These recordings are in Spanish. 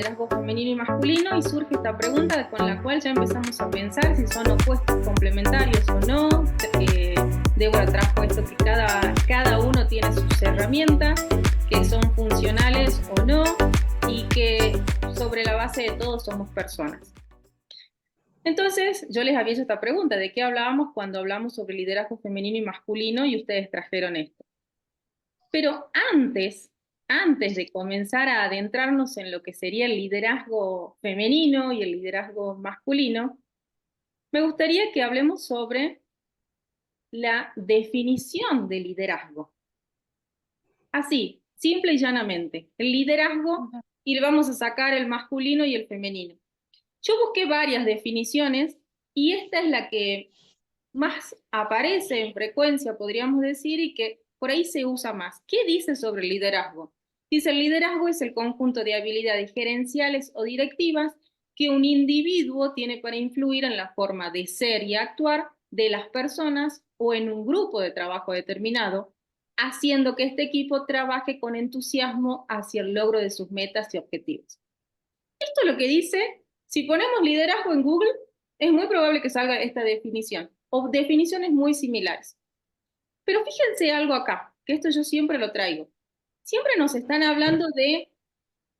liderazgo femenino y masculino y surge esta pregunta con la cual ya empezamos a pensar si son opuestos complementarios o no. Débora trajo esto que cada uno tiene sus herramientas, que son funcionales o no, y que sobre la base de todo somos personas. Entonces, yo les había hecho esta pregunta, ¿de qué hablábamos cuando hablamos sobre liderazgo femenino y masculino? Y ustedes trajeron esto. Pero antes de comenzar a adentrarnos en lo que sería el liderazgo femenino y el liderazgo masculino, me gustaría que hablemos sobre la definición de liderazgo. Así, simple y llanamente, el liderazgo, y le vamos a sacar el masculino y el femenino. Yo busqué varias definiciones y esta es la que más aparece en frecuencia, podríamos decir, y que por ahí se usa más. ¿Qué dice sobre el liderazgo? Dice, el liderazgo es el conjunto de habilidades gerenciales o directivas que un individuo tiene para influir en la forma de ser y actuar de las personas o en un grupo de trabajo determinado, haciendo que este equipo trabaje con entusiasmo hacia el logro de sus metas y objetivos. Esto es lo que dice, si ponemos liderazgo en Google, es muy probable que salga esta definición, o definiciones muy similares. Pero fíjense algo acá, que esto yo siempre lo traigo. Siempre nos están hablando de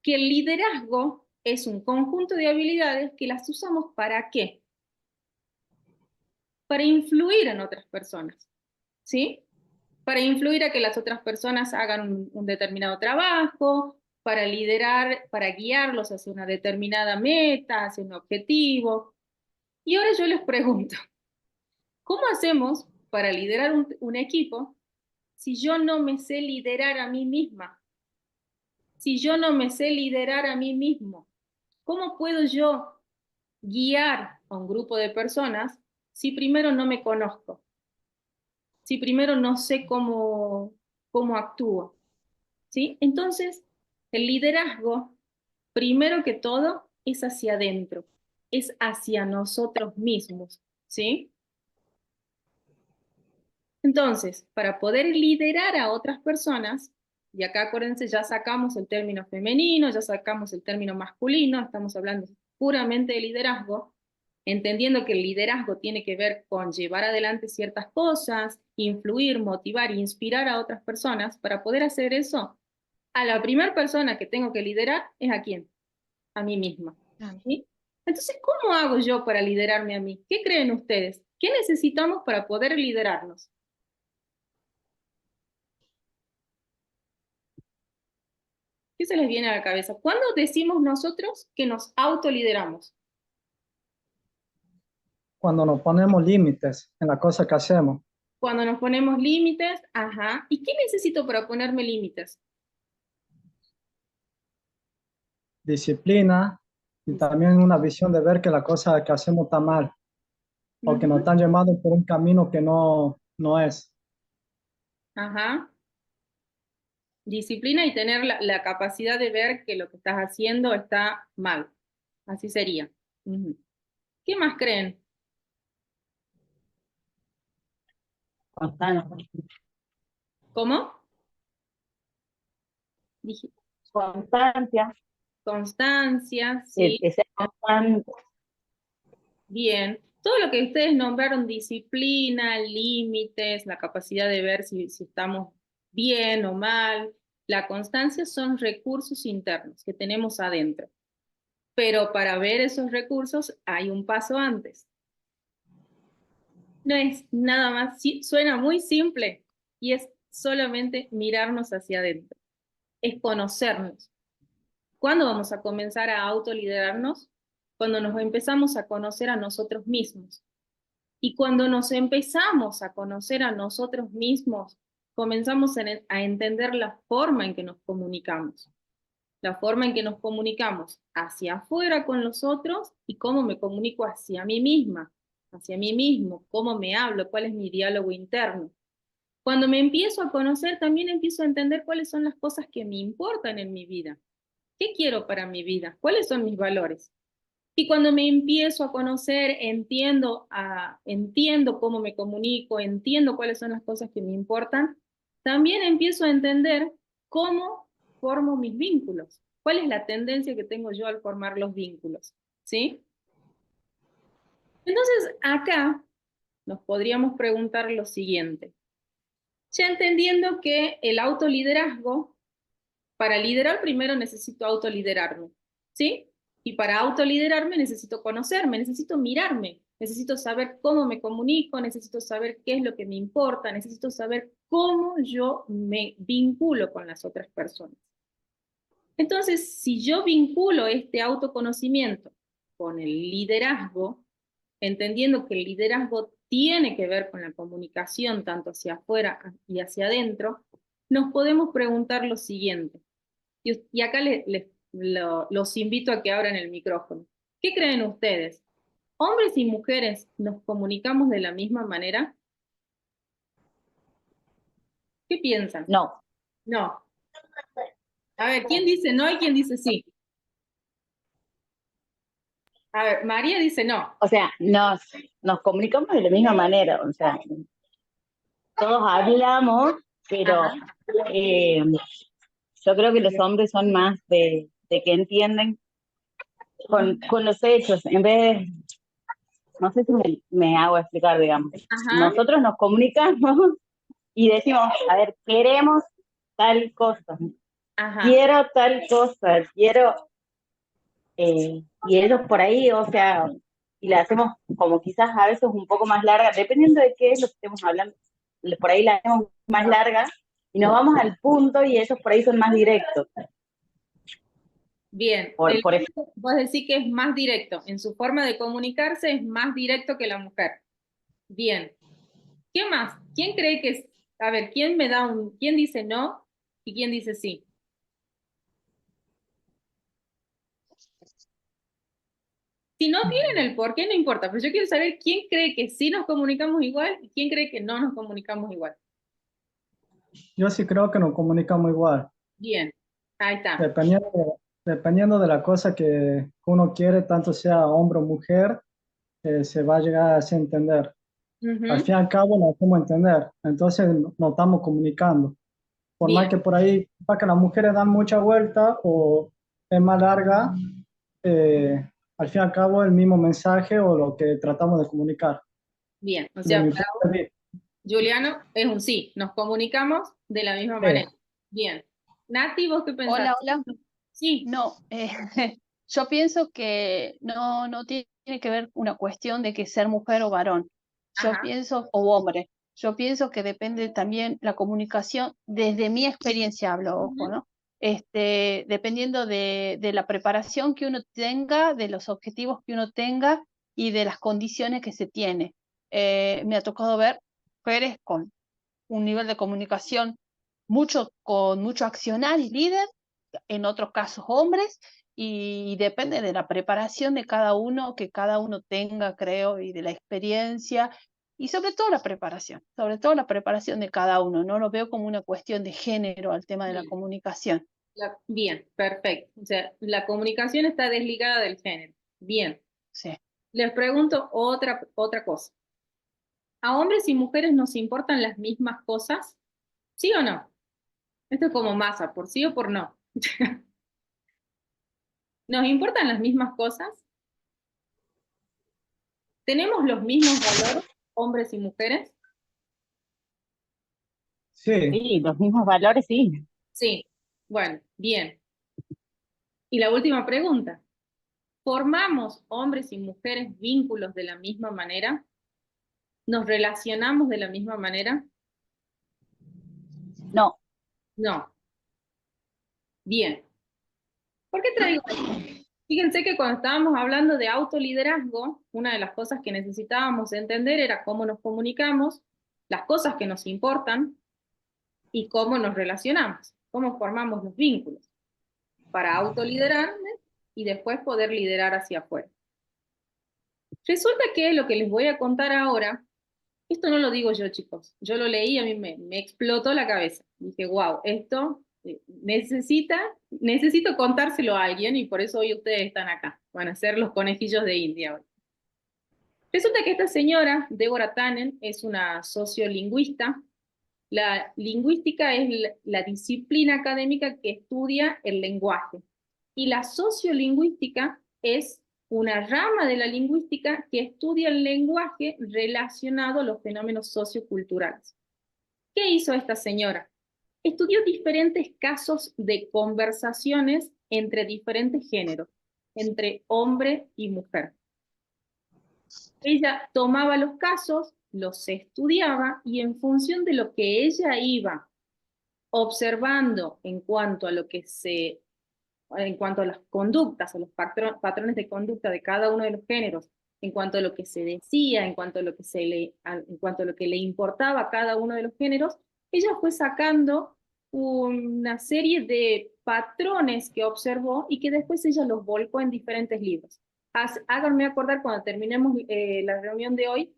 que el liderazgo es un conjunto de habilidades que las usamos ¿para qué? Para influir en otras personas, ¿sí? Para influir a que las otras personas hagan un determinado trabajo, para liderar, para guiarlos hacia una determinada meta, hacia un objetivo. Y ahora yo les pregunto, ¿cómo hacemos para liderar un equipo si yo no me sé liderar a mí misma? Si yo no me sé liderar a mí mismo, ¿cómo puedo yo guiar a un grupo de personas si primero no me conozco? Si primero no sé cómo actúo, ¿sí? Entonces, el liderazgo, primero que todo, es hacia adentro, es hacia nosotros mismos, ¿sí? Entonces, para poder liderar a otras personas, y acá acuérdense, ya sacamos el término femenino, ya sacamos el término masculino, estamos hablando puramente de liderazgo, entendiendo que el liderazgo tiene que ver con llevar adelante ciertas cosas, influir, motivar, inspirar a otras personas. Para poder hacer eso, a la primera persona que tengo que liderar es ¿a quién? A mí misma, ¿sí? Entonces, ¿cómo hago yo para liderarme a mí? ¿Qué creen ustedes? ¿Qué necesitamos para poder liderarnos? ¿Qué se les viene a la cabeza? ¿Cuándo decimos nosotros que nos autolideramos? Cuando nos ponemos límites en la cosa que hacemos, Cuando nos ponemos límites, ajá. ¿Y qué necesito para ponerme límites? disciplina y también una visión de ver que la cosa que hacemos está mal o que nos Ujú. están llevando por un camino que no es. Ajá. Disciplina y tener la capacidad de ver que lo que estás haciendo está mal. Así sería. Ujú. ¿Qué más creen? Constancia. ¿Cómo? Dije, Constancia. constancia, El sí. que sea constante. Bien. Todo lo que ustedes nombraron, disciplina, límites, la capacidad de ver si estamos bien o mal, la constancia son recursos internos que tenemos adentro. Pero para ver esos recursos hay un paso antes. No es nada más, sí, suena muy simple y es solamente mirarnos hacia adentro, es conocernos. ¿Cuándo vamos a comenzar a autoliderarnos? Cuando nos empezamos a conocer a nosotros mismos. Y cuando nos empezamos a conocer a nosotros mismos, comenzamos a entender la forma en que nos comunicamos. La forma en que nos comunicamos hacia afuera con los otros y cómo me comunico hacia mí misma, hacia mí mismo, cómo me hablo, cuál es mi diálogo interno. Cuando me empiezo a conocer, también empiezo a entender cuáles son las cosas que me importan en mi vida. ¿Qué quiero para mi vida? ¿Cuáles son mis valores? Y cuando me empiezo a conocer, entiendo cómo me comunico, entiendo cuáles son las cosas que me importan, también empiezo a entender cómo formo mis vínculos. ¿Cuál es la tendencia que tengo yo al formar los vínculos? ¿Sí? Entonces, acá nos podríamos preguntar lo siguiente. Ya entendiendo que el autoliderazgo, para liderar primero necesito autoliderarme, ¿sí? Y para autoliderarme necesito conocerme, necesito mirarme, necesito saber cómo me comunico, necesito saber qué es lo que me importa, necesito saber cómo yo me vinculo con las otras personas. Entonces, si yo vinculo este autoconocimiento con el liderazgo, entendiendo que el liderazgo tiene que ver con la comunicación tanto hacia afuera y hacia adentro, nos podemos preguntar lo siguiente. Y acá los invito a que abran el micrófono. ¿Qué creen ustedes? ¿Hombres y mujeres nos comunicamos de la misma manera? ¿Qué piensan? No. No. A ver, ¿quién dice no y quién dice sí? A ver, María dice no. O sea, nos comunicamos de la misma manera. O sea, todos hablamos, pero yo creo que los hombres son más de que entienden con los hechos, en vez de, no sé si me hago explicar, digamos. Ajá. Nosotros nos comunicamos y decimos, a ver, queremos tal cosa, Ajá. quiero tal cosa, quiero, y ellos por ahí, o sea, y la hacemos como quizás a veces un poco más larga, dependiendo de qué es lo que estemos hablando, por ahí la hacemos más larga y nos vamos al punto y ellos por ahí son más directos. Bien, Por eso. vos decís que es más directo, en su forma de comunicarse es más directo que la mujer. Bien, ¿qué más? ¿Quién cree que es? A ver, quién dice no y quién dice sí? Si no tienen el por qué, no importa, pero yo quiero saber quién cree que sí nos comunicamos igual y quién cree que no nos comunicamos igual. Yo sí creo que nos comunicamos igual. Bien, ahí está. Dependiendo de la cosa que uno quiere, tanto sea hombre o mujer, se va a llegar a hacer entender. Al fin y al cabo nos hacemos entender, entonces nos estamos comunicando. Por Bien. más que por ahí, para que las mujeres dan mucha vuelta o es más larga, al fin y al cabo el mismo mensaje o lo que tratamos de comunicar. Bien, o De sea, mi para punto de vista. Juliano es un sí, nos comunicamos de la misma Sí. manera. Bien. Nati, ¿vos qué pensás? Hola, hola. Sí. No, yo pienso que no tiene que ver una cuestión de que ser mujer o varón. Yo Ajá. pienso, o hombre. Yo pienso que depende también la comunicación, desde mi experiencia hablo, ojo, ¿no? Dependiendo de la preparación que uno tenga, de los objetivos que uno tenga y de las condiciones que se tiene. Me ha tocado ver mujeres con un nivel de comunicación con mucho accionar y líder, en otros casos hombres, y depende de la preparación de cada uno, que cada uno tenga, creo, y de la experiencia, y sobre todo la preparación de cada uno. No lo veo como una cuestión de género al tema de la comunicación. Bien, perfecto. O sea, la comunicación está desligada del género. Bien. Sí. Les pregunto otra cosa. ¿A hombres y mujeres nos importan las mismas cosas? ¿Sí o no? Esto es como masa, por sí o por no. ¿Nos importan las mismas cosas? ¿Tenemos los mismos valores, hombres y mujeres? Sí, Sí, los mismos valores, sí. Sí. Bueno, bien. Y la última pregunta. ¿Formamos hombres y mujeres vínculos de la misma manera? ¿Nos relacionamos de la misma manera? No. No. Bien. ¿Por qué traigo esto? Fíjense que cuando estábamos hablando de autoliderazgo, una de las cosas que necesitábamos entender era cómo nos comunicamos, las cosas que nos importan y cómo nos relacionamos, cómo formamos los vínculos para autoliderarme y después poder liderar hacia afuera. Resulta que lo que les voy a contar ahora, esto no lo digo yo, chicos, yo lo leí y a mí me explotó la cabeza. Dije, wow, esto necesito contárselo a alguien y por eso hoy ustedes están acá. Van a ser los conejillos de India hoy. Resulta que esta señora, Deborah Tannen, es una sociolingüista. La lingüística es la disciplina académica que estudia el lenguaje. Y la sociolingüística es una rama de la lingüística que estudia el lenguaje relacionado a los fenómenos socioculturales. ¿Qué hizo esta señora? Estudió diferentes casos de conversaciones entre diferentes géneros, entre hombre y mujer. Ella tomaba los casos, los estudiaba y en función de lo que ella iba observando en cuanto a las conductas, a los patrones de conducta de cada uno de los géneros, en cuanto a lo que se decía, en cuanto a lo que le importaba a cada uno de los géneros, ella fue sacando una serie de patrones que observó y que después ella los volcó en diferentes libros. Háganme acordar cuando terminemos la reunión de hoy,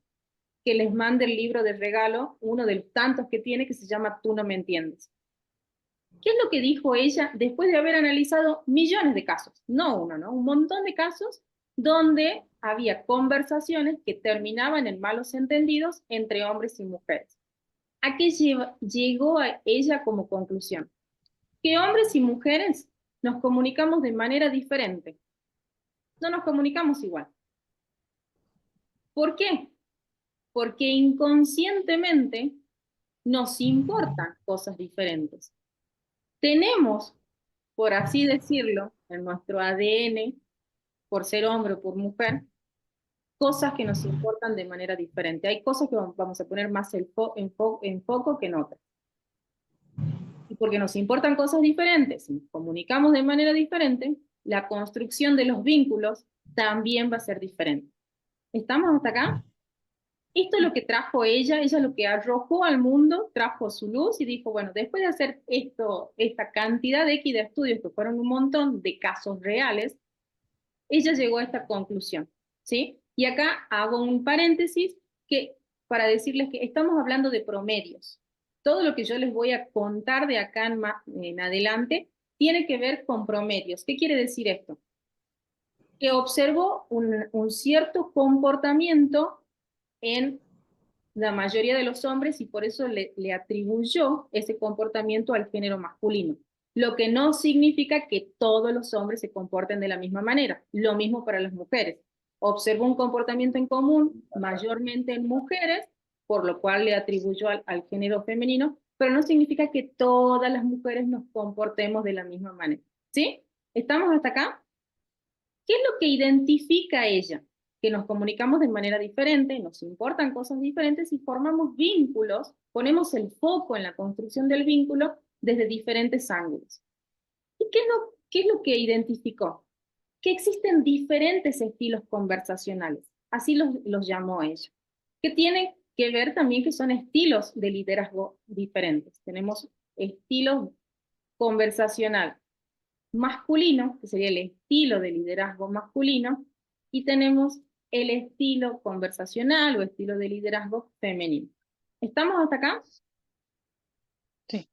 que les mande el libro de regalo, uno de los tantos que tiene, que se llama Tú no me entiendes. ¿Qué es lo que dijo ella después de haber analizado millones de casos? No uno, ¿no? Un montón de casos donde había conversaciones que terminaban en malos entendidos entre hombres y mujeres. ¿A qué llegó a ella como conclusión? Que hombres y mujeres nos comunicamos de manera diferente. No nos comunicamos igual. ¿Por qué? Porque inconscientemente nos importan cosas diferentes. Tenemos, por así decirlo, en nuestro ADN, por ser hombre o por mujer, cosas que nos importan de manera diferente. Hay cosas que vamos a poner más en foco que en otras. Y porque nos importan cosas diferentes, nos comunicamos de manera diferente, la construcción de los vínculos también va a ser diferente. ¿Estamos hasta acá? Esto es lo que trajo ella lo que arrojó al mundo, trajo su luz y dijo, bueno, después de hacer esta cantidad de X de estudios, que fueron un montón de casos reales, ella llegó a esta conclusión, ¿sí? Y acá hago un paréntesis para decirles que estamos hablando de promedios. Todo lo que yo les voy a contar de acá en adelante tiene que ver con promedios. ¿Qué quiere decir esto? Que observó un cierto comportamiento en la mayoría de los hombres y por eso le atribuyó ese comportamiento al género masculino. Lo que no significa que todos los hombres se comporten de la misma manera. Lo mismo para las mujeres. Observó un comportamiento en común, mayormente en mujeres, por lo cual le atribuyó al género femenino, pero no significa que todas las mujeres nos comportemos de la misma manera. ¿Sí? ¿Estamos hasta acá? ¿Qué es lo que identifica a ella? Que nos comunicamos de manera diferente, nos importan cosas diferentes y formamos vínculos, ponemos el foco en la construcción del vínculo desde diferentes ángulos. ¿Y qué es lo que identificó? Que existen diferentes estilos conversacionales, así los llamó ella, que tienen que ver también que son estilos de liderazgo diferentes. Tenemos estilos conversacional masculino, que sería el estilo de liderazgo masculino, y tenemos el estilo conversacional o estilo de liderazgo femenino. ¿Estamos hasta acá? Sí.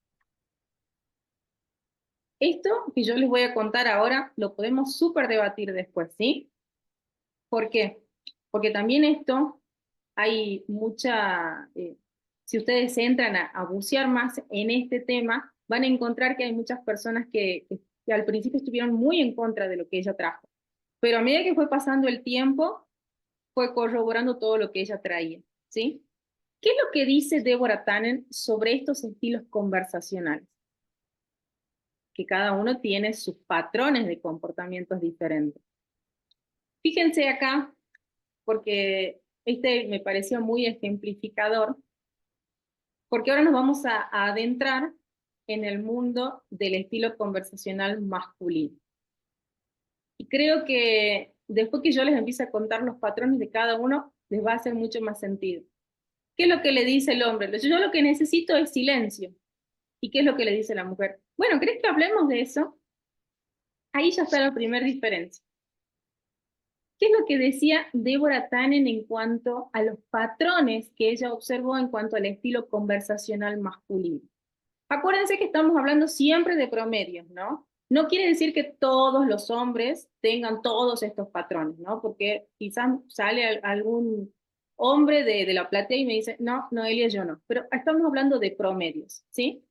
Esto que yo les voy a contar ahora lo podemos súper debatir después, ¿sí? ¿Por qué? Porque también esto hay si ustedes entran a bucear más en este tema, van a encontrar que hay muchas personas que al principio estuvieron muy en contra de lo que ella trajo. Pero a medida que fue pasando el tiempo, fue corroborando todo lo que ella traía, ¿sí? ¿Qué es lo que dice Deborah Tannen sobre estos estilos conversacionales? Que cada uno tiene sus patrones de comportamientos diferentes. Fíjense acá, porque este me pareció muy ejemplificador, porque ahora nos vamos a adentrar en el mundo del estilo conversacional masculino. Y creo que después que yo les empiece a contar los patrones de cada uno, les va a hacer mucho más sentido. ¿Qué es lo que le dice el hombre? Yo lo que necesito es silencio. ¿Y qué es lo que le dice la mujer? Bueno, ¿crees que hablemos de eso? Ahí ya está la primera diferencia. ¿Qué es lo que decía Deborah Tannen en cuanto a los patrones que ella observó en cuanto al estilo conversacional masculino? Acuérdense que estamos hablando siempre de promedios, ¿no? No quiere decir que todos los hombres tengan todos estos patrones, ¿no? Porque quizás sale algún hombre de la platea y me dice, no, Noelia, yo no. Pero estamos hablando de promedios, ¿sí?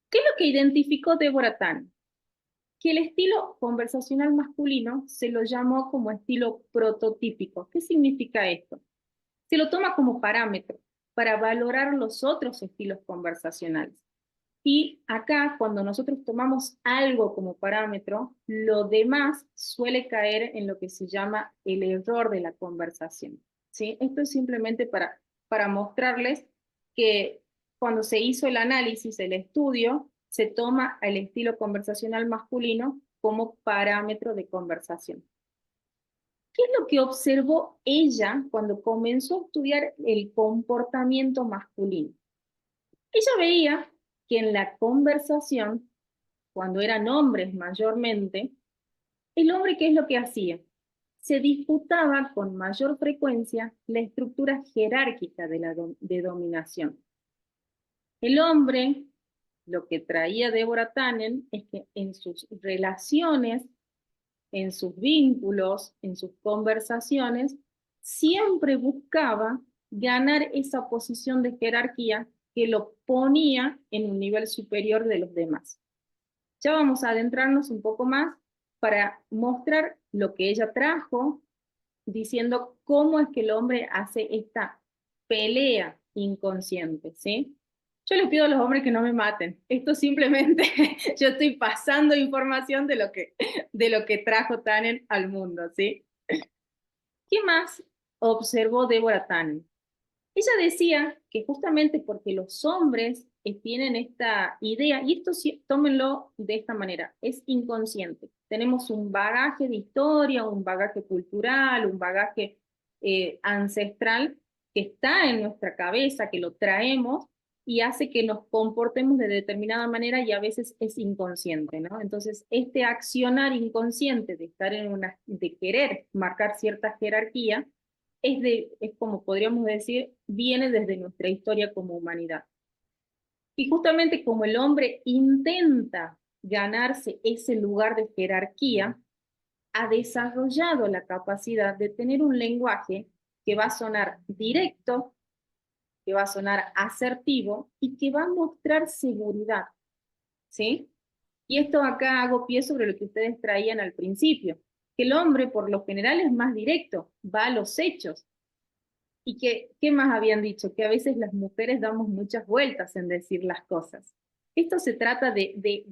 ¿Qué es lo que identificó Deborah Tannen? que el estilo conversacional masculino se lo llamó como estilo prototípico. ¿Qué significa esto? Se lo toma como parámetro para valorar los otros estilos conversacionales. Y acá, cuando nosotros tomamos algo como parámetro, lo demás suele caer en lo que se llama el error de la conversación, ¿sí? Esto es simplemente para mostrarles que cuando se hizo el análisis, el estudio, se toma el estilo conversacional masculino como parámetro de conversación. ¿Qué es lo que observó ella cuando comenzó a estudiar el comportamiento masculino? Ella veía que en la conversación, cuando eran hombres mayormente, el hombre, ¿qué es lo que hacía? Se disputaba con mayor frecuencia la estructura jerárquica de dominación. El hombre, lo que traía Deborah Tannen, es que en sus relaciones, en sus vínculos, en sus conversaciones, siempre buscaba ganar esa posición de jerarquía que lo ponía en un nivel superior de los demás. Ya vamos a adentrarnos un poco más para mostrar lo que ella trajo, diciendo cómo es que el hombre hace esta pelea inconsciente, ¿sí? Yo les pido a los hombres que no me maten. Esto simplemente, yo estoy pasando información de lo que trajo Tannen al mundo, ¿sí? ¿Qué más observó Deborah Tannen? Ella decía que justamente porque los hombres tienen esta idea, y esto sí, tómenlo de esta manera, es inconsciente. Tenemos un bagaje de historia, un bagaje cultural, un bagaje ancestral que está en nuestra cabeza, que lo traemos y hace que nos comportemos de determinada manera y a veces es inconsciente, ¿no? Entonces, este accionar inconsciente de estar de querer marcar cierta jerarquía, es como podríamos decir, viene desde nuestra historia como humanidad. Y justamente como el hombre intenta ganarse ese lugar de jerarquía, ha desarrollado la capacidad de tener un lenguaje que va a sonar directo, que va a sonar asertivo y que va a mostrar seguridad, ¿sí? Y esto acá hago pie sobre lo que ustedes traían al principio, que el hombre por lo general es más directo, va a los hechos. Y ¿qué más habían dicho? Que a veces las mujeres damos muchas vueltas en decir las cosas. Esto se trata de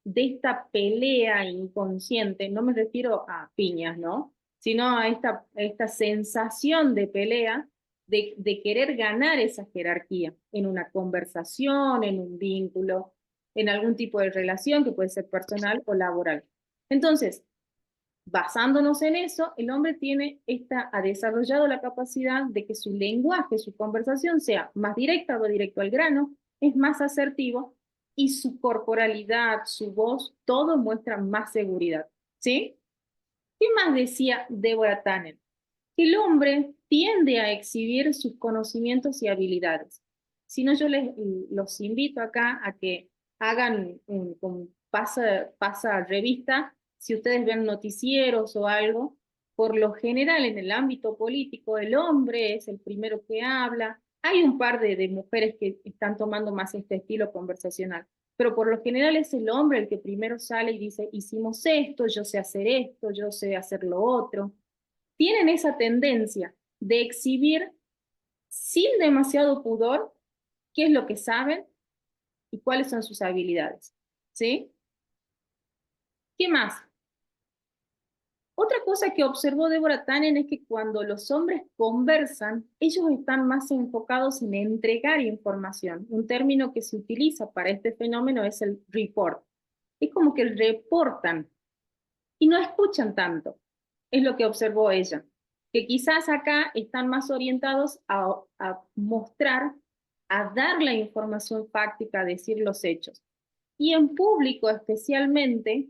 esta pelea inconsciente, no me refiero a piñas, ¿no? Sino a esta sensación de pelea, de querer ganar esa jerarquía en una conversación, en un vínculo, en algún tipo de relación que puede ser personal o laboral. Entonces, basándonos en eso, el hombre ha desarrollado la capacidad de que su lenguaje, su conversación sea más directa o directo al grano, es más asertivo y su corporalidad, su voz, todo muestra más seguridad, ¿sí? ¿Qué más decía Deborah Tannen? Que el hombre tiende a exhibir sus conocimientos y habilidades. Si no, yo los invito acá a que hagan un pasa revista. Si ustedes ven noticieros o algo, por lo general en el ámbito político el hombre es el primero que habla. Hay un par de mujeres que están tomando más este estilo conversacional, pero por lo general es el hombre el que primero sale y dice, hicimos esto, yo sé hacer lo otro. Tienen esa tendencia de exhibir sin demasiado pudor qué es lo que saben y cuáles son sus habilidades, ¿sí? ¿Qué más? Otra cosa que observó Deborah Tannen es que cuando los hombres conversan, ellos están más enfocados en entregar información. Un término que se utiliza para este fenómeno es el report. Es como que reportan y no escuchan tanto. Es lo que observó ella. Que quizás acá están más orientados a mostrar, a dar la información fáctica, a decir los hechos. Y en público especialmente,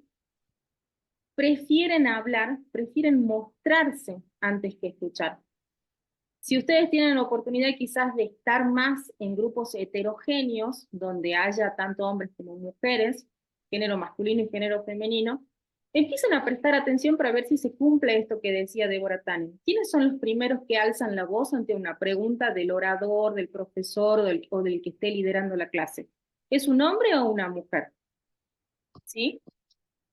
prefieren hablar, prefieren mostrarse antes que escuchar. Si ustedes tienen la oportunidad quizás de estar más en grupos heterogéneos, donde haya tanto hombres como mujeres, género masculino y género femenino, empiecen a prestar atención para ver si se cumple esto que decía Deborah Tannen. ¿Quiénes son los primeros que alzan la voz ante una pregunta del orador, del profesor o del que esté liderando la clase? ¿Es un hombre o una mujer? ¿sí?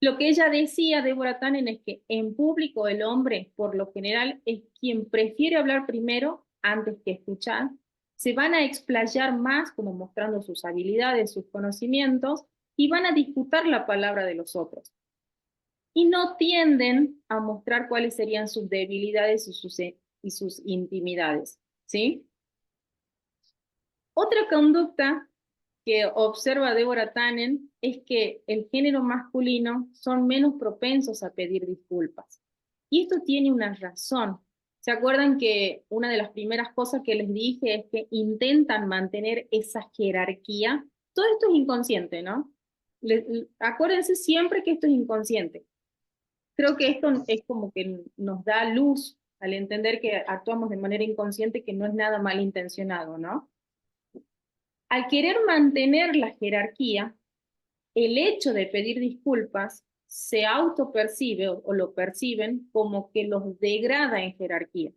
Lo que ella decía, Deborah Tannen, es que en público el hombre, por lo general, es quien prefiere hablar primero antes que escuchar. Se van a explayar más, como mostrando sus habilidades, sus conocimientos, y van a disputar la palabra de los otros. Y no tienden a mostrar cuáles serían sus debilidades y sus intimidades, ¿sí? Otra conducta que observa Deborah Tannen es que el género masculino son menos propensos a pedir disculpas. Y esto tiene una razón. ¿Se acuerdan que una de las primeras cosas que les dije es que intentan mantener esa jerarquía? Todo esto es inconsciente, ¿no? Acuérdense siempre que esto es inconsciente. Creo que esto es como que nos da luz al entender que actuamos de manera inconsciente, que no es nada malintencionado, ¿no? Al querer mantener la jerarquía, el hecho de pedir disculpas se autopercibe o lo perciben como que los degrada en jerarquía.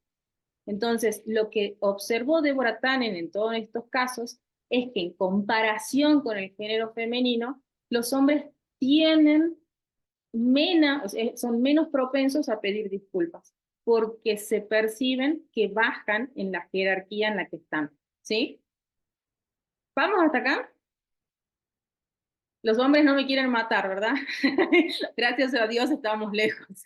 Entonces, lo que observó Deborah Tannen en todos estos casos es que en comparación con el género femenino, los hombres son menos propensos a pedir disculpas, porque se perciben que bajan en la jerarquía en la que están, ¿sí? ¿Vamos hasta acá? Los hombres no me quieren matar, ¿verdad? Gracias a Dios estamos lejos.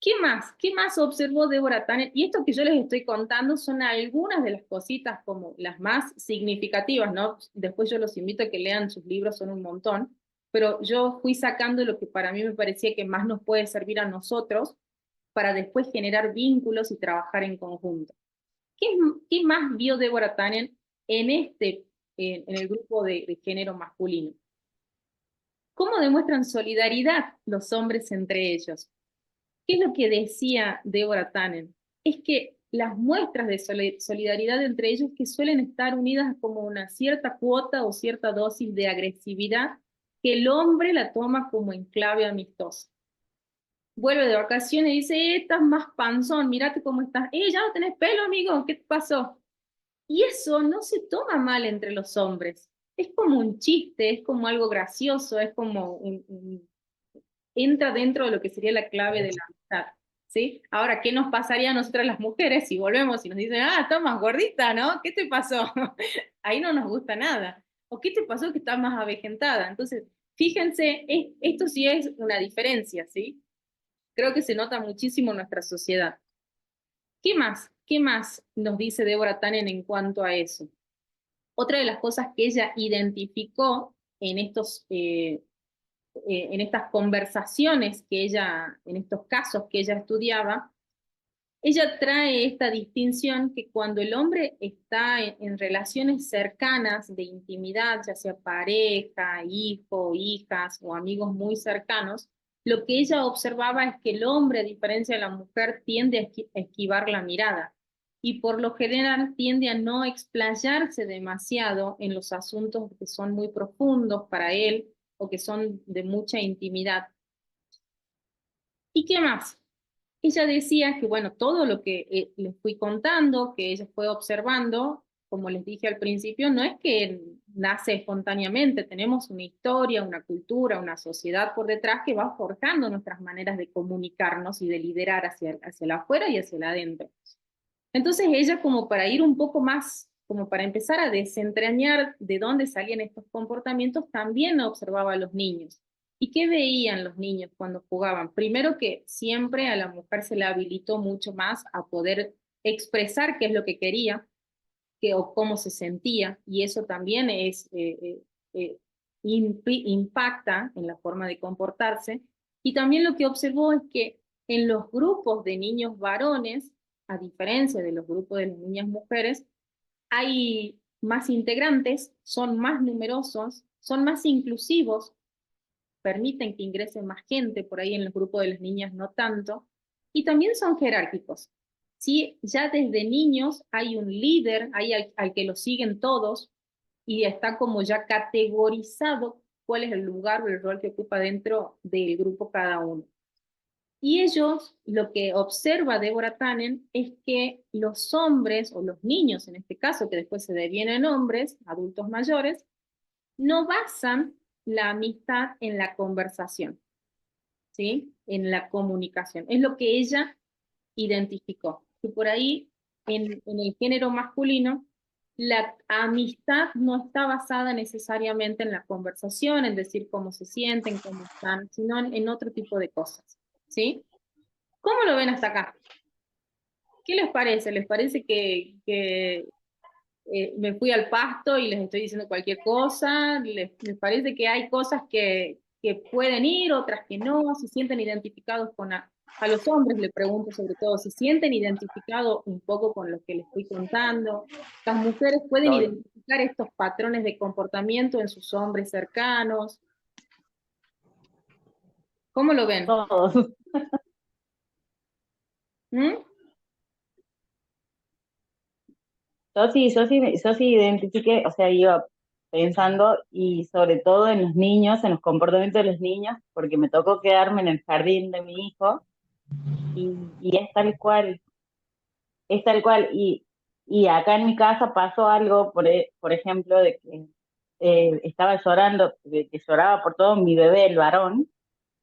¿Qué más? ¿Qué más observó Deborah Tannen? Y esto que yo les estoy contando son algunas de las cositas como las más significativas, ¿no? Después yo los invito a que lean sus libros, son un montón, pero yo fui sacando lo que para mí me parecía que más nos puede servir a nosotros para después generar vínculos y trabajar en conjunto. ¿Qué más vio Deborah Tannen en el grupo de género masculino? ¿Cómo demuestran solidaridad los hombres entre ellos? ¿Qué es lo que decía Deborah Tannen? Es que las muestras de solidaridad entre ellos que suelen estar unidas como una cierta cuota o cierta dosis de agresividad que el hombre la toma como en clave amistosa. Vuelve de vacaciones y dice, estás más panzón, mírate cómo estás. Ya no tenés pelo, amigo, ¿qué te pasó? Y eso no se toma mal entre los hombres. Es como un chiste, es como algo gracioso, es como entra dentro de lo que sería la clave de la amistad, ¿sí? Ahora, ¿qué nos pasaría a nosotras las mujeres si volvemos y nos dicen, estás más gordita, ¿no? ¿Qué te pasó? Ahí no nos gusta nada. ¿O qué te pasó que estás más avejentada? Entonces, fíjense, esto sí es una diferencia, ¿sí? Creo que se nota muchísimo en nuestra sociedad. ¿Qué más? ¿Qué más nos dice Deborah Tannen en cuanto a eso? Otra de las cosas que ella identificó en estas conversaciones en estos casos que ella estudiaba, ella trae esta distinción que cuando el hombre está en relaciones cercanas de intimidad, ya sea pareja, hijo, hijas o amigos muy cercanos, lo que ella observaba es que el hombre, a diferencia de la mujer, tiende a esquivar la mirada y por lo general tiende a no explayarse demasiado en los asuntos que son muy profundos para él o que son de mucha intimidad. ¿Y qué más? Ella decía que, bueno, todo lo que les fui contando, que ella fue observando, como les dije al principio, no es que nace espontáneamente, tenemos una historia, una cultura, una sociedad por detrás que va forjando nuestras maneras de comunicarnos y de liderar hacia el afuera y hacia el adentro. Entonces ella, como para ir un poco más, como para empezar a desentrañar de dónde salían estos comportamientos, también observaba a los niños. ¿Y qué veían los niños cuando jugaban? Primero que siempre a la mujer se le habilitó mucho más a poder expresar qué es lo que quería o cómo se sentía, y eso también impacta en la forma de comportarse. Y también lo que observó es que en los grupos de niños varones, a diferencia de los grupos de las niñas mujeres, hay más integrantes, son más numerosos, son más inclusivos, permiten que ingrese más gente, por ahí en el grupo de las niñas no tanto, y también son jerárquicos. ¿Sí? Ya desde niños hay un líder, hay al que lo siguen todos, y está como ya categorizado cuál es el lugar o el rol que ocupa dentro del grupo cada uno. Y ellos, lo que observa Deborah Tannen es que los hombres, o los niños en este caso, que después se devienen hombres, adultos mayores, no basan la amistad en la conversación, ¿sí? En la comunicación. Es lo que ella identificó. Que por ahí, en el género masculino, la amistad no está basada necesariamente en la conversación, en decir cómo se sienten, cómo están, sino en otro tipo de cosas, ¿sí? ¿Cómo lo ven hasta acá? ¿Qué les parece? ¿Les parece que me fui al pasto y les estoy diciendo cualquier cosa? ¿Les parece que hay cosas que pueden ir, otras que no? ¿Se sienten identificados con a los hombres? Le pregunto sobre todo, ¿se sienten identificados un poco con lo que les estoy contando? ¿Las mujeres pueden No, identificar estos patrones de comportamiento en sus hombres cercanos? ¿Cómo lo ven? todos. ¿Mm? Yo sí identifiqué, o sea, iba pensando y sobre todo en los niños, en los comportamientos de los niños, porque me tocó quedarme en el jardín de mi hijo y es tal cual. Y acá en mi casa pasó algo, por ejemplo, de que estaba llorando, de que lloraba por todo mi bebé, el varón,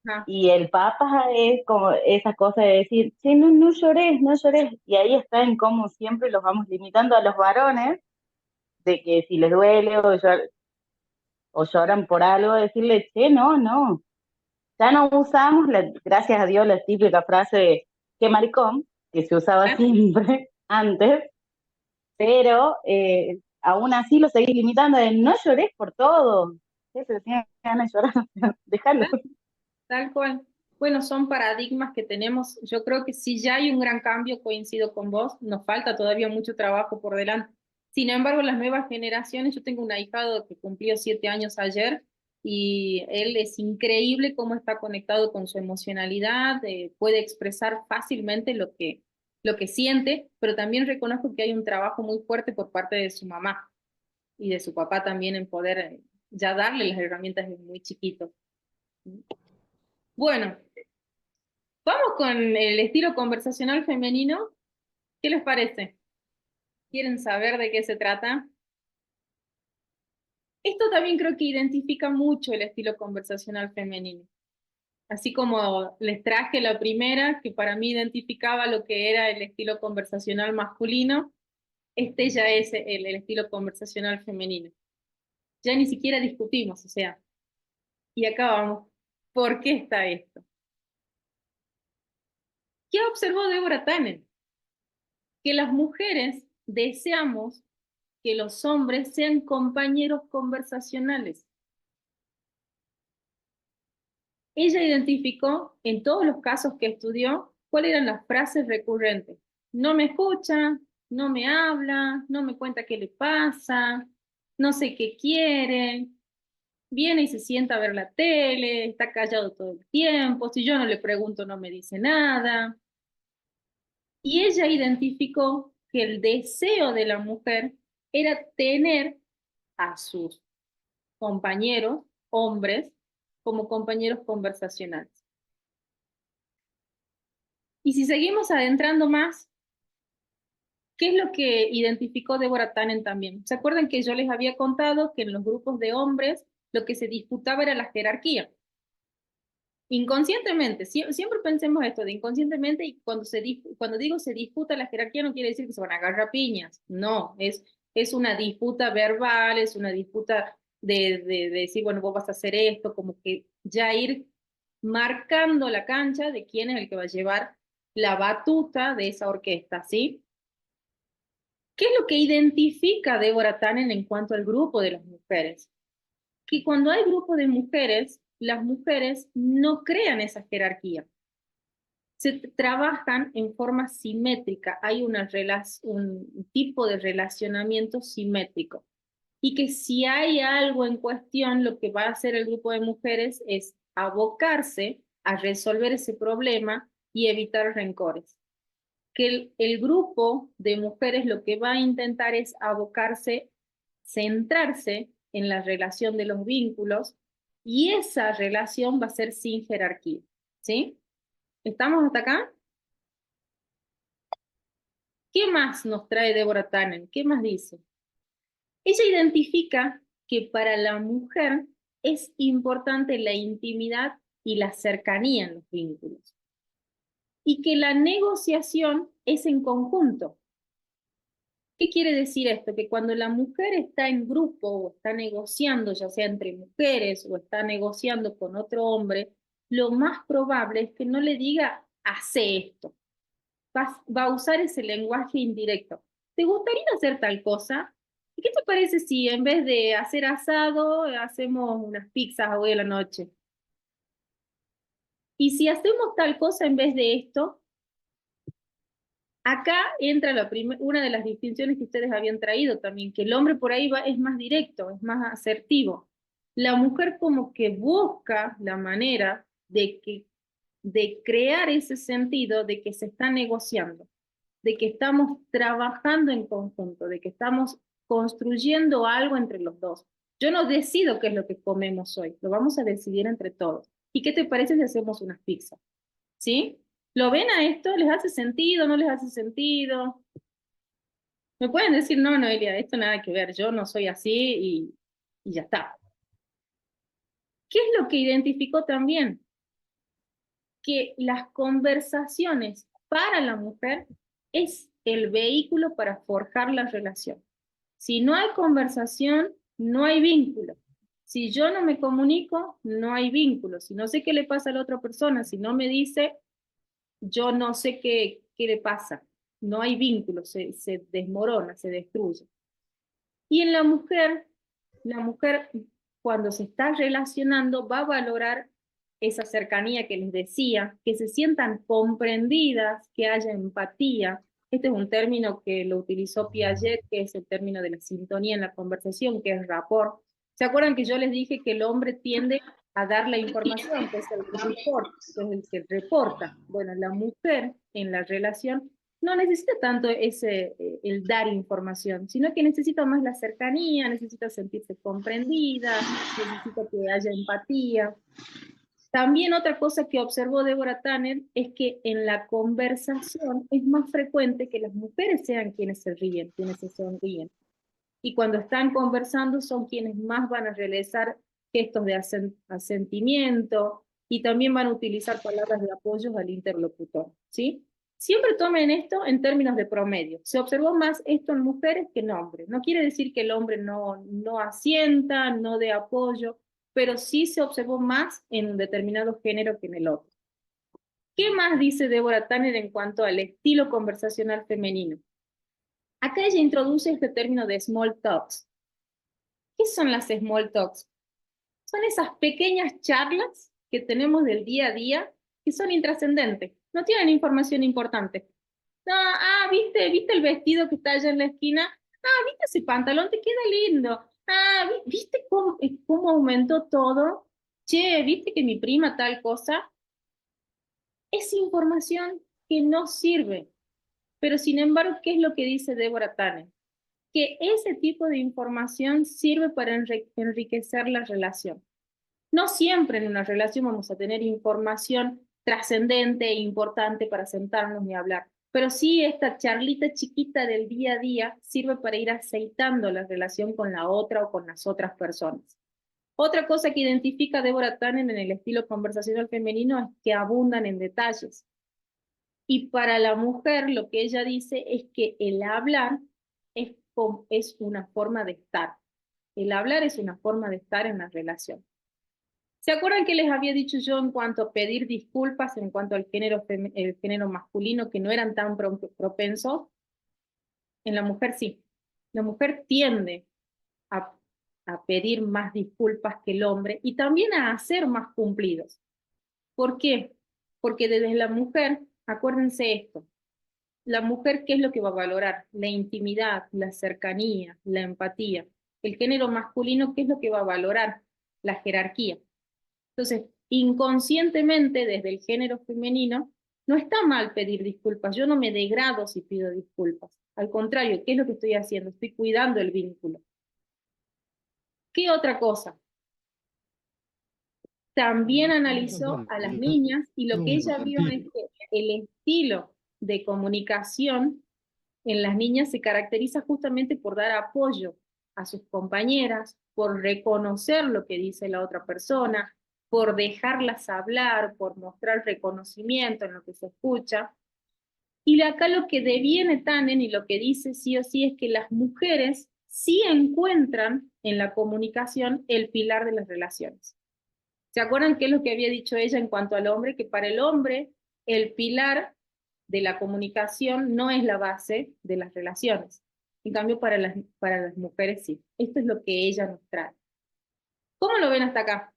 Ah, y el papá es como esa cosa de decir, sí, no, no llores, no llores, y ahí está en cómo siempre los vamos limitando a los varones, de que si les duele o lloran por algo, decirle, che, no, no, ya no usamos, gracias a Dios, la típica frase de, qué maricón, que se usaba ah, siempre antes, pero aún así lo seguís limitando de no llores por todo. Sí, pero tienes ganas de llorar, déjalo. tal cual. Bueno, son paradigmas que tenemos. Yo creo que si ya hay un gran cambio, coincido con vos, nos falta todavía mucho trabajo por delante. Sin embargo, las nuevas generaciones, yo tengo un ahijado que cumplió 7 años ayer y él es increíble cómo está conectado con su emocionalidad, puede expresar fácilmente lo que siente, pero también reconozco que hay un trabajo muy fuerte por parte de su mamá y de su papá también en poder ya darle las herramientas desde muy chiquito. Bueno, vamos con el estilo conversacional femenino. ¿Qué les parece? ¿Quieren saber de qué se trata? Esto también creo que identifica mucho el estilo conversacional femenino. Así como les traje la primera, que para mí identificaba lo que era el estilo conversacional masculino, este ya es el estilo conversacional femenino. Ya ni siquiera discutimos, o sea, y acá vamos. ¿Por qué está esto? ¿Qué observó Deborah Tannen? Que las mujeres deseamos que los hombres sean compañeros conversacionales. Ella identificó en todos los casos que estudió cuáles eran las frases recurrentes. No me escucha, no me habla, no me cuenta qué le pasa, no sé qué quiere, viene y se sienta a ver la tele, está callado todo el tiempo, si yo no le pregunto no me dice nada. Y ella identificó que el deseo de la mujer era tener a sus compañeros, hombres, como compañeros conversacionales. Y si seguimos adentrando más, ¿qué es lo que identificó Deborah Tannen también? ¿Se acuerdan que yo les había contado que en los grupos de hombres lo que se disputaba era la jerarquía? Inconscientemente, siempre pensemos esto de inconscientemente y cuando digo se disputa la jerarquía no quiere decir que se van a agarrar piñas, no, es una disputa verbal, es una disputa de decir, bueno, vos vas a hacer esto, como que ya ir marcando la cancha de quién es el que va a llevar la batuta de esa orquesta, ¿sí? ¿Qué es lo que identifica Deborah Tannen en cuanto al grupo de las mujeres? Que cuando hay grupo de mujeres, las mujeres no crean esa jerarquía. Se trabajan en forma simétrica, hay un tipo de relacionamiento simétrico. Y que si hay algo en cuestión, lo que va a hacer el grupo de mujeres es abocarse a resolver ese problema y evitar rencores. Que el grupo de mujeres lo que va a intentar es abocarse, centrarse en la relación de los vínculos y esa relación va a ser sin jerarquía, ¿sí? ¿Estamos hasta acá? ¿Qué más nos trae Deborah Tannen? ¿Qué más dice? Ella identifica que para la mujer es importante la intimidad y la cercanía en los vínculos. Y que la negociación es en conjunto. ¿Qué quiere decir esto? Que cuando la mujer está en grupo o está negociando, ya sea entre mujeres o está negociando con otro hombre, lo más probable es que no le diga, hace esto. Va a usar ese lenguaje indirecto. ¿Te gustaría hacer tal cosa? ¿Y qué te parece si en vez de hacer asado, hacemos unas pizzas hoy a la noche? Y si hacemos tal cosa en vez de esto, acá entra una de las distinciones que ustedes habían traído también, que el hombre por ahí es más directo, es más asertivo. La mujer como que busca la manera de crear ese sentido de que se está negociando, de que estamos trabajando en conjunto, de que estamos construyendo algo entre los dos. Yo no decido qué es lo que comemos hoy, lo vamos a decidir entre todos. ¿Y qué te parece si hacemos unas pizzas? ¿Sí? ¿Lo ven a esto? ¿Les hace sentido? ¿No les hace sentido? Me pueden decir, no, Noelia, esto nada que ver, yo no soy así y ya está. ¿Qué es lo que identificó también? Que las conversaciones para la mujer es el vehículo para forjar la relación. Si no hay conversación, no hay vínculo. Si yo no me comunico, no hay vínculo. Si no sé qué le pasa a la otra persona, si no me dice, yo no sé qué le pasa. No hay vínculo, se desmorona, se destruye. Y en la mujer cuando se está relacionando va a valorar esa cercanía que les decía, que se sientan comprendidas, que haya empatía. Este es un término que lo utilizó Piaget, que es el término de la sintonía en la conversación, que es rapport. ¿Se acuerdan que yo les dije que el hombre tiende a dar la información, que es el report, que es el que reporta? Bueno, la mujer en la relación no necesita tanto el dar información, sino que necesita más la cercanía, necesita sentirse comprendida, necesita que haya empatía. También otra cosa que observó Deborah Tanner es que en la conversación es más frecuente que las mujeres sean quienes se ríen, quienes se sonríen. Y cuando están conversando son quienes más van a realizar gestos de asentimiento y también van a utilizar palabras de apoyo al interlocutor, ¿sí? Siempre tomen esto en términos de promedio. Se observó más esto en mujeres que en hombres. No quiere decir que el hombre no asienta, no dé apoyo, pero sí se observó más en un determinado género que en el otro. ¿Qué más dice Deborah Tanner en cuanto al estilo conversacional femenino? Acá ella introduce este término de small talks. ¿Qué son las small talks? Son esas pequeñas charlas que tenemos del día a día que son intrascendentes, no tienen información importante. No, ¿viste el vestido que está allá en la esquina? ¿Viste ese pantalón? Te queda lindo. ¿Viste cómo aumentó todo? Che, ¿viste que mi prima tal cosa? Es información que no sirve. Pero sin embargo, ¿qué es lo que dice Deborah Tanner? Que ese tipo de información sirve para enriquecer la relación. No siempre en una relación vamos a tener información trascendente e importante para sentarnos y hablar, pero sí esta charlita chiquita del día a día sirve para ir aceitando la relación con la otra o con las otras personas. Otra cosa que identifica Deborah Tanner en el estilo conversacional femenino es que abundan en detalles. Y para la mujer lo que ella dice es que el hablar es una forma de estar. El hablar es una forma de estar en la relación. ¿Se acuerdan que les había dicho yo en cuanto a pedir disculpas, en cuanto al el género masculino, que no eran tan propensos? En la mujer sí. La mujer tiende a pedir más disculpas que el hombre y también a hacer más cumplidos. ¿Por qué? Porque desde la mujer, acuérdense esto, la mujer, ¿qué es lo que va a valorar? La intimidad, la cercanía, la empatía. El género masculino, ¿qué es lo que va a valorar? La jerarquía. Entonces, inconscientemente, desde el género femenino, no está mal pedir disculpas. Yo no me degrado si pido disculpas. Al contrario, ¿qué es lo que estoy haciendo? Estoy cuidando el vínculo. ¿Qué otra cosa? También analizó a las niñas y lo que ella vio es que el estilo de comunicación en las niñas se caracteriza justamente por dar apoyo a sus compañeras, por reconocer lo que dice la otra persona, por dejarlas hablar, por mostrar reconocimiento en lo que se escucha. Y acá lo que deviene Tannen y lo que dice sí o sí es que las mujeres sí encuentran en la comunicación el pilar de las relaciones. ¿Se acuerdan qué es lo que había dicho ella en cuanto al hombre? Que para el hombre el pilar de la comunicación no es la base de las relaciones. En cambio, para las mujeres sí. Esto es lo que ella nos trae. ¿Cómo lo ven hasta acá?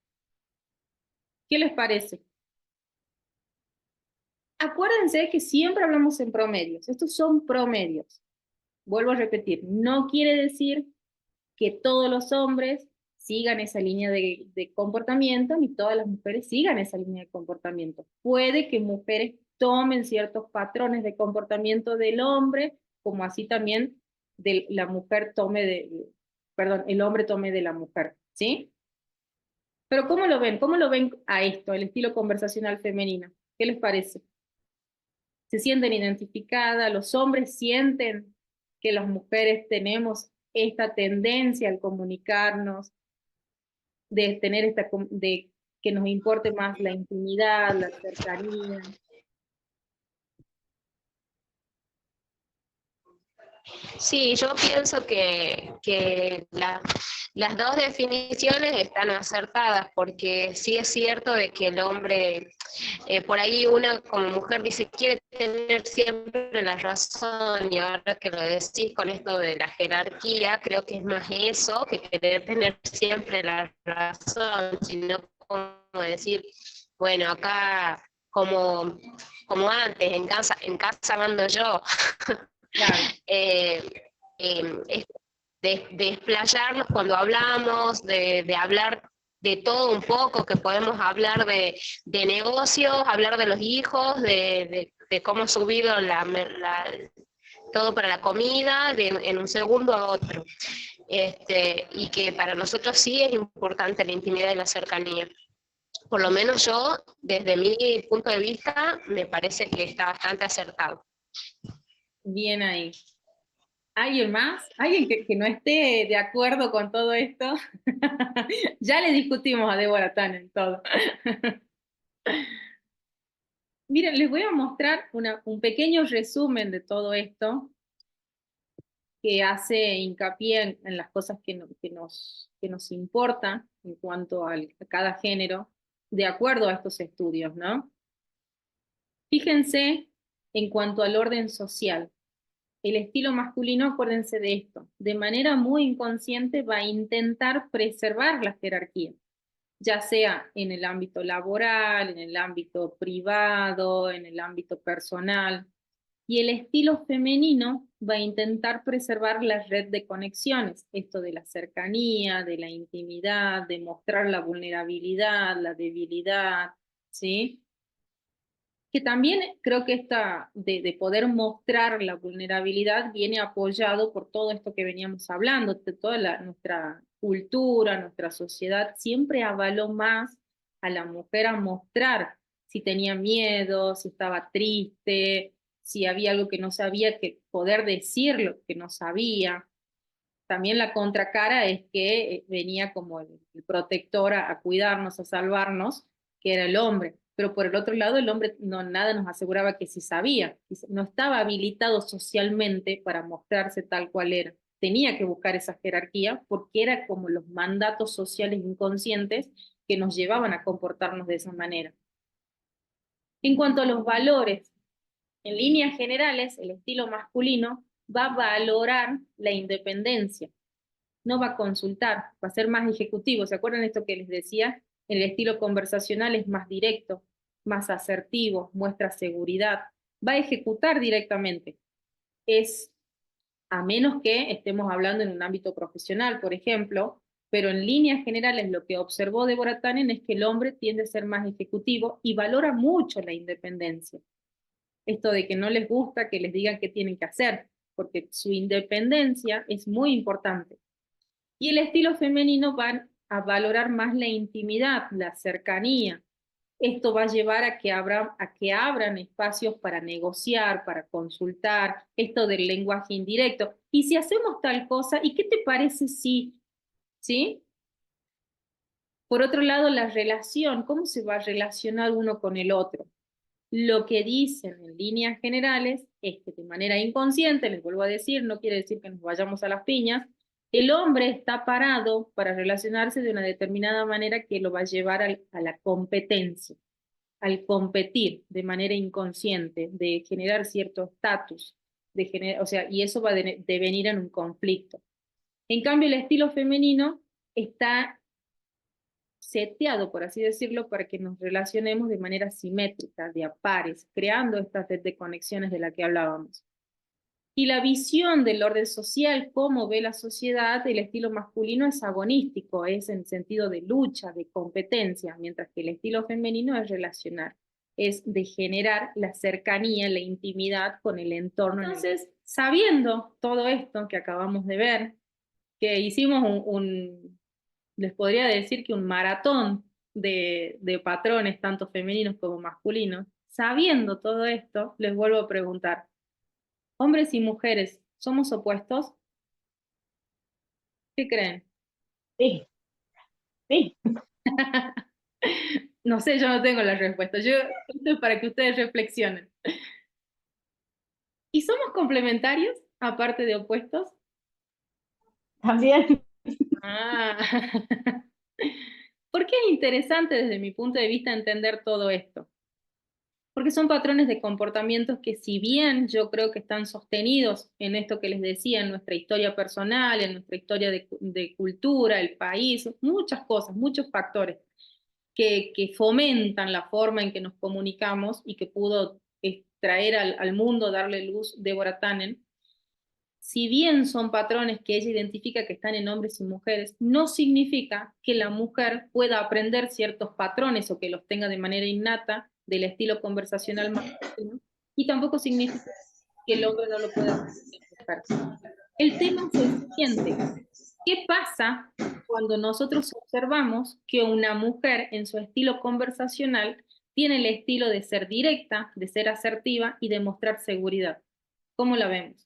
¿Qué les parece? Acuérdense que siempre hablamos en promedios. Estos son promedios. Vuelvo a repetir, no quiere decir que todos los hombres sigan esa línea de comportamiento, ni todas las mujeres sigan esa línea de comportamiento. Puede que mujeres tomen ciertos patrones de comportamiento del hombre, como así también la mujer el hombre tome de la mujer, ¿sí? Pero ¿cómo lo ven? ¿Cómo lo ven a esto, el estilo conversacional femenino? ¿Qué les parece? ¿Se sienten identificadas? ¿Los hombres sienten que las mujeres tenemos esta tendencia al comunicarnos, de tener de que nos importe más la intimidad, la cercanía? Sí, yo pienso que las dos definiciones están acertadas, porque sí es cierto de que el hombre, por ahí una como mujer dice, quiere tener siempre la razón, y ahora que lo decís con esto de la jerarquía, creo que es más eso que querer tener siempre la razón, sino como decir, bueno, acá como antes, en casa mando yo. Claro. De explayarnos cuando hablamos, de hablar de todo un poco, que podemos hablar de negocios, hablar de los hijos, de cómo ha subido todo para la comida, en un segundo a otro. Y que para nosotros sí es importante la intimidad y la cercanía. Por lo menos yo, desde mi punto de vista, me parece que está bastante acertado. Bien ahí. ¿Alguien más? ¿Alguien que no esté de acuerdo con todo esto? Ya le discutimos a Deborah Tannen todo. Miren, les voy a mostrar un pequeño resumen de todo esto que hace hincapié en las cosas que nos importan en cuanto a cada género, de acuerdo a estos estudios, ¿no? Fíjense en cuanto al orden social. El estilo masculino, acuérdense de esto, de manera muy inconsciente va a intentar preservar la jerarquía, ya sea en el ámbito laboral, en el ámbito privado, en el ámbito personal. Y el estilo femenino va a intentar preservar la red de conexiones, esto de la cercanía, de la intimidad, de mostrar la vulnerabilidad, la debilidad, ¿sí? Que también creo que esta de poder mostrar la vulnerabilidad viene apoyado por todo esto que veníamos hablando, de toda nuestra cultura, nuestra sociedad siempre avaló más a la mujer a mostrar si tenía miedo, si estaba triste, si había algo que no sabía, que poder decir lo que no sabía. También la contracara es que venía como el protector a cuidarnos, a salvarnos, que era el hombre. Pero por el otro lado, el hombre nada nos aseguraba que sí sabía, no estaba habilitado socialmente para mostrarse tal cual era. Tenía que buscar esa jerarquía porque era como los mandatos sociales inconscientes que nos llevaban a comportarnos de esa manera. En cuanto a los valores, en líneas generales, el estilo masculino va a valorar la independencia, no va a consultar, va a ser más ejecutivo. ¿Se acuerdan esto que les decía? El estilo conversacional es más directo, más asertivo, muestra seguridad, va a ejecutar directamente. A menos que estemos hablando en un ámbito profesional, por ejemplo, pero en líneas generales lo que observó Deborah Tannen es que el hombre tiende a ser más ejecutivo y valora mucho la independencia. Esto de que no les gusta que les digan qué tienen que hacer, porque su independencia es muy importante. Y el estilo femenino va a valorar más la intimidad, la cercanía, esto va a llevar a que abran espacios para negociar, para consultar, esto del lenguaje indirecto. Y si hacemos tal cosa, ¿y qué te parece si, sí? Por otro lado, la relación, ¿cómo se va a relacionar uno con el otro? Lo que dicen en líneas generales es que de manera inconsciente, les vuelvo a decir, no quiere decir que nos vayamos a las piñas, el hombre está parado para relacionarse de una determinada manera que lo va a llevar a la competencia, al competir de manera inconsciente, de generar cierto estatus, o sea, y eso va a devenir en un conflicto. En cambio, el estilo femenino está seteado, por así decirlo, para que nos relacionemos de manera simétrica, de a pares, creando estas red de conexiones de las que hablábamos. Y la visión del orden social, cómo ve la sociedad, el estilo masculino es agonístico, es en sentido de lucha, de competencia, mientras que el estilo femenino es relacional, es de generar la cercanía, la intimidad con el entorno. Entonces, sabiendo todo esto que acabamos de ver, que hicimos les podría decir que un maratón de patrones, tanto femeninos como masculinos, sabiendo todo esto, les vuelvo a preguntar, ¿hombres y mujeres somos opuestos? ¿Qué creen? Sí, sí. No sé, yo no tengo la respuesta. Esto es para que ustedes reflexionen. ¿Y somos complementarios, aparte de opuestos? También. Ah. ¿Por qué es interesante desde mi punto de vista entender todo esto? Porque son patrones de comportamientos que, si bien yo creo que están sostenidos en esto que les decía, en nuestra historia personal, en nuestra historia de cultura, el país, muchas cosas, muchos factores que fomentan la forma en que nos comunicamos y que pudo traer al mundo, darle luz Deborah Tannen, si bien son patrones que ella identifica que están en hombres y mujeres, no significa que la mujer pueda aprender ciertos patrones o que los tenga de manera innata del estilo conversacional masculino, y tampoco significa que el hombre no lo pueda aprender. El tema es el siguiente: ¿qué pasa cuando nosotros observamos que una mujer en su estilo conversacional tiene el estilo de ser directa, de ser asertiva y de mostrar seguridad? ¿Cómo la vemos?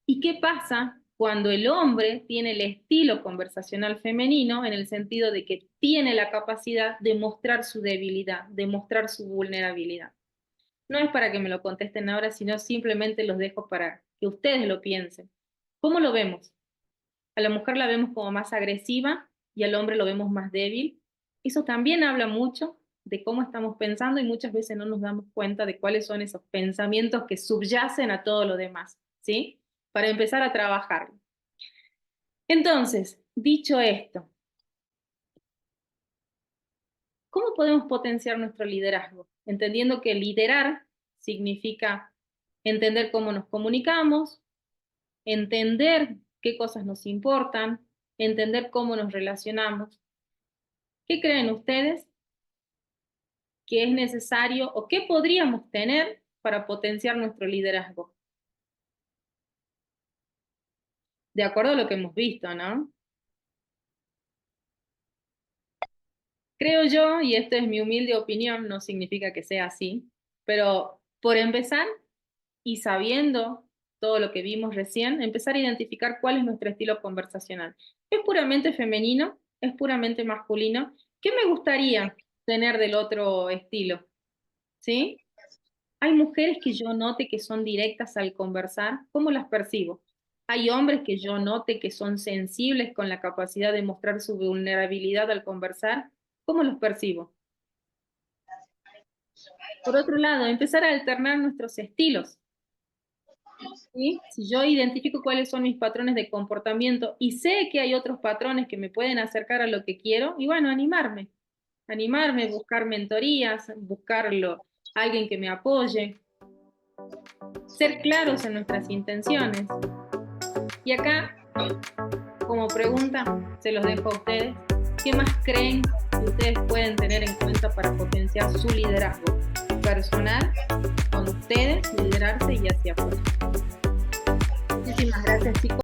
¿Y qué pasa cuando el hombre tiene el estilo conversacional femenino en el sentido de que tiene la capacidad de mostrar su debilidad, de mostrar su vulnerabilidad? No es para que me lo contesten ahora, sino simplemente los dejo para que ustedes lo piensen. ¿Cómo lo vemos? A la mujer la vemos como más agresiva y al hombre lo vemos más débil. Eso también habla mucho de cómo estamos pensando y muchas veces no nos damos cuenta de cuáles son esos pensamientos que subyacen a todo lo demás, ¿sí? Para empezar a trabajarlo. Entonces, dicho esto, ¿cómo podemos potenciar nuestro liderazgo? Entendiendo que liderar significa entender cómo nos comunicamos, entender qué cosas nos importan, entender cómo nos relacionamos. ¿Qué creen ustedes que es necesario o qué podríamos tener para potenciar nuestro liderazgo? De acuerdo a lo que hemos visto, ¿no? Creo yo, y esta es mi humilde opinión, no significa que sea así, pero por empezar, y sabiendo todo lo que vimos recién, empezar a identificar cuál es nuestro estilo conversacional. ¿Es puramente femenino? ¿Es puramente masculino? ¿Qué me gustaría tener del otro estilo? ¿Sí? Hay mujeres que yo note que son directas al conversar, ¿cómo las percibo? Hay hombres que yo note que son sensibles con la capacidad de mostrar su vulnerabilidad al conversar, ¿cómo los percibo? Por otro lado, empezar a alternar nuestros estilos. ¿Sí? Si yo identifico cuáles son mis patrones de comportamiento y sé que hay otros patrones que me pueden acercar a lo que quiero, y bueno, animarme, buscar mentorías, buscarlo, alguien que me apoye, ser claros en nuestras intenciones. Y acá, como pregunta, se los dejo a ustedes, ¿qué más creen que ustedes pueden tener en cuenta para potenciar su liderazgo personal, con ustedes, liderarse y hacia afuera? Muchísimas gracias, chicos.